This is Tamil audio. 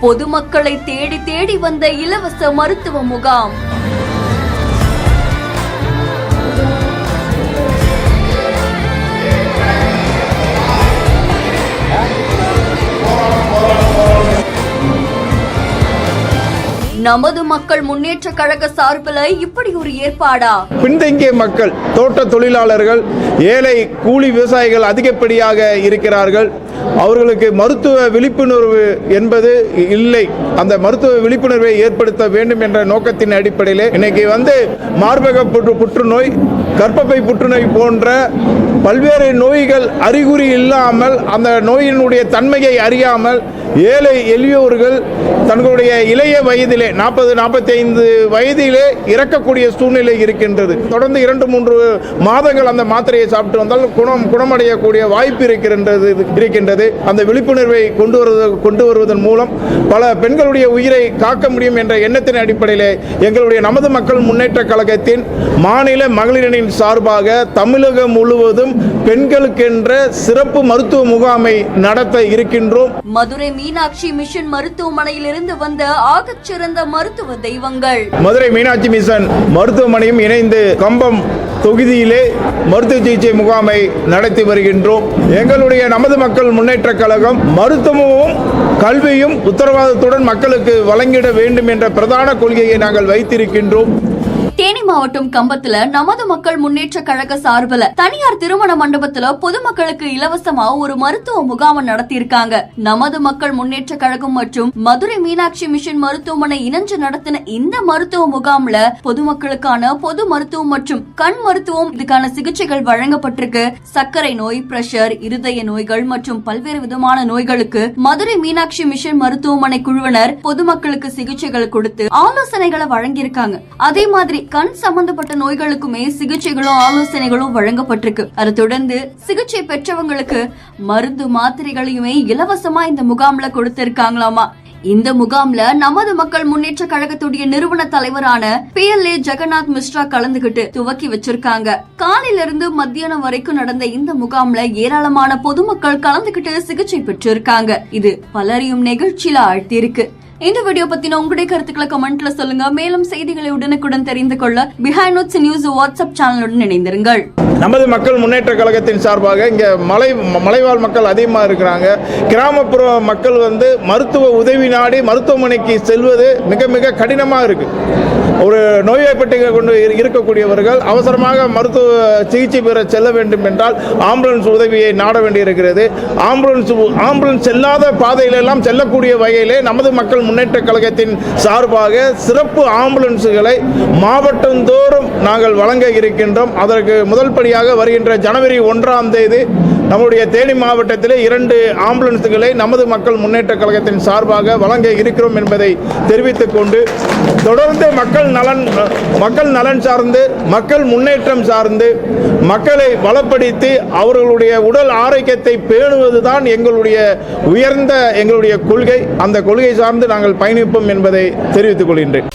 பொதுமக்களை தேடி தேடி வந்த இலவச மருத்துவ முகாம். நமது மக்கள் முன்னேற்ற கழக சார்பில் இப்படி ஒரு ஏற்பாடா? பின்தங்கிய மக்கள், தோட்ட தொழிலாளர்கள், ஏழை கூலி விவசாயிகள் அதிகப்படியாக இருக்கிறார்கள். அவர்களுக்கு மருத்துவ விழிப்புணர்வு என்பது இல்லை. அந்த மருத்துவ விழிப்புணர்வை ஏற்படுத்த வேண்டும் என்ற நோக்கத்தின் அடிப்படையில் இன்னைக்கு மார்பக புற்றுநோய், கர்ப்பப்பை புற்றுநோய் போன்ற பல்வேறு நோய்கள் அறிகுறி இல்லாமல், அந்த நோயினுடைய தன்மையை அறியாமல் ஏழை எளியோர்கள் தங்களுடைய இளைய வயதிலே 40-45 வயதிலே இறக்கக்கூடிய சூழ்நிலை இருக்கின்றது. தொடர்ந்து 2-3 மாதங்கள் அந்த மாத்திரையை சாப்பிட்டு வந்தால் குணமடையக்கூடிய வாய்ப்பு இருக்கின்றது. அந்த விழிப்புணர்வை கொண்டு வருவதன் மூலம் பல பெண்களுடைய உயிரை காக்க முடியும் என்ற எண்ணத்தின் அடிப்படையில் எங்களுடைய நமது மக்கள் முன்னேற்ற கழகத்தின் மாநில மகளிரின் சார்பாக தமிழகம் முழுவதும் பெண்களுக்கென்ற சிறப்பு மருத்துவ முகாமை நடத்த இருக்கின்றோம். மதுரை மீனாட்சி மிஷன் மருத்துவமனையில் இருந்து வந்த ஆகச் சிறந்த மருத்துவ தெய்வங்கள். மதுரை மீனாட்சி மிஷன் மருத்துவமனையும் இணைந்து கம்பம் தொகுதியிலே மருத்துவ சிகிச்சை முகாமை நடத்தி வருகின்றோம். எங்களுடைய நமது மக்கள் முன்னேற்ற கழகம் மருத்துவமும் கல்வியும் உத்தரவாதத்துடன் மக்களுக்கு வழங்கிட வேண்டும் என்ற பிரதான கொள்கையை நாங்கள் வைத்திருக்கின்றோம். தேனி மாவட்டம் கம்பத்துல நமது மக்கள் முன்னேற்ற கழக சார்பில் தனியார் திருமண மண்டபத்துல பொதுமக்களுக்கு இலவசமா ஒரு மருத்துவ முகாம் நடத்தி இருக்காங்க. நமது மக்கள் முன்னேற்ற கழகம் மற்றும் மதுரை மீனாட்சி மிஷன் மருத்துவமனை இணைஞ்சு நடத்தின இந்த மருத்துவ முகாம்ல பொதுமக்களுக்கான பொது மருத்துவம் மற்றும் கண் மருத்துவம், இதுக்கான சிகிச்சைகள் வழங்கப்பட்டிருக்கு. சர்க்கரை நோய், பிரஷர், இருதய நோய்கள் மற்றும் பல்வேறு விதமான நோய்களுக்கு மதுரை மீனாட்சி மிஷன் மருத்துவமனை குழுவினர் பொதுமக்களுக்கு சிகிச்சைகள் கொடுத்து ஆலோசனைகளை வழங்கியிருக்காங்க. அதே மாதிரி கண் சம்பந்தப்பட்ட நோய்களுக்குமே சிகிச்சைகளும் ஆலோசனைகளும் வழங்கப்பட்டிருக்கு. அதை தொடர்ந்து சிகிச்சை பெற்றவங்களுக்கு மருந்து மாத்திரைகளையுமே இலவசமா இந்த முகாம்ல கொடுத்திருக்காங்களாமா. இந்த முகாம்ல நமது மக்கள் முன்னேற்ற கழகத்துடைய நிறுவன தலைவரான PLA ஜெகநாத் மிஸ்ரா கலந்துகிட்டு துவக்கி வச்சிருக்காங்க. காலையில இருந்து மத்தியானம் வரைக்கும் நடந்த இந்த முகாம்ல ஏராளமான பொதுமக்கள் கலந்துகிட்டு சிகிச்சை பெற்றிருக்காங்க. இது பலரையும் நிகழ்ச்சியில ஆழ்த்தியிருக்கு. இந்த வீடியோ பத்தின உங்களுடைய கருத்துக்களை கமெண்ட்ல சொல்லுங்க. மேலும் செய்திகளை உடனுக்குடன் தெரிந்து கொள்ள பிஹைண்ட் நோட்ஸ் நியூஸ் வாட்ஸ்அப் சேனலுடன் இணைந்திருங்கள். நமது மக்கள் முன்னேற்ற கழகத்தின் சார்பாக இங்க மலைவாழ் மக்கள் அதிகமாக இருக்கிறாங்க. கிராமப்புற மக்கள் மருத்துவ உதவி நாடி மருத்துவமனைக்கு செல்வது மிக மிக கடினமாக இருக்கு. ஒரு நோய்வாய்ப்பட்டு கொண்டு இருக்கக்கூடியவர்கள் அவசரமாக மருத்துவ சிகிச்சை பெற செல்ல வேண்டும் என்றால் ஆம்புலன்ஸ் உதவியை நாட வேண்டியிருக்கிறது. ஆம்புலன்ஸ் செல்லாத பாதையிலெல்லாம் செல்லக்கூடிய வகையிலே நமது மக்கள் முன்னேற்ற கழகத்தின் சார்பாக சிறப்பு ஆம்புலன்ஸுகளை மாவட்டந்தோறும் நாங்கள் வழங்க இருக்கின்றோம். அதற்கு முதல் படியாக வருகின்ற ஜனவரி 1ஆம் தேதி நம்முடைய தேனி மாவட்டத்திலே 2 ஆம்புலன்ஸுகளை நமது மக்கள் முன்னேற்ற கழகத்தின் சார்பாக வழங்க இருக்கிறோம் என்பதை தெரிவித்துக் கொண்டு தொடர்ந்து மக்கள் நலன் சார்ந்து, மக்கள் முன்னேற்றம் சார்ந்து, மக்களை பலப்படுத்தி அவர்களுடைய உடல் ஆரோக்கியத்தை பேணுவதுதான் எங்களுடைய கொள்கை. அந்த கொள்கை சார்ந்து நாங்கள் பயணிப்போம் என்பதை தெரிவித்துக் கொள்கின்றேன்.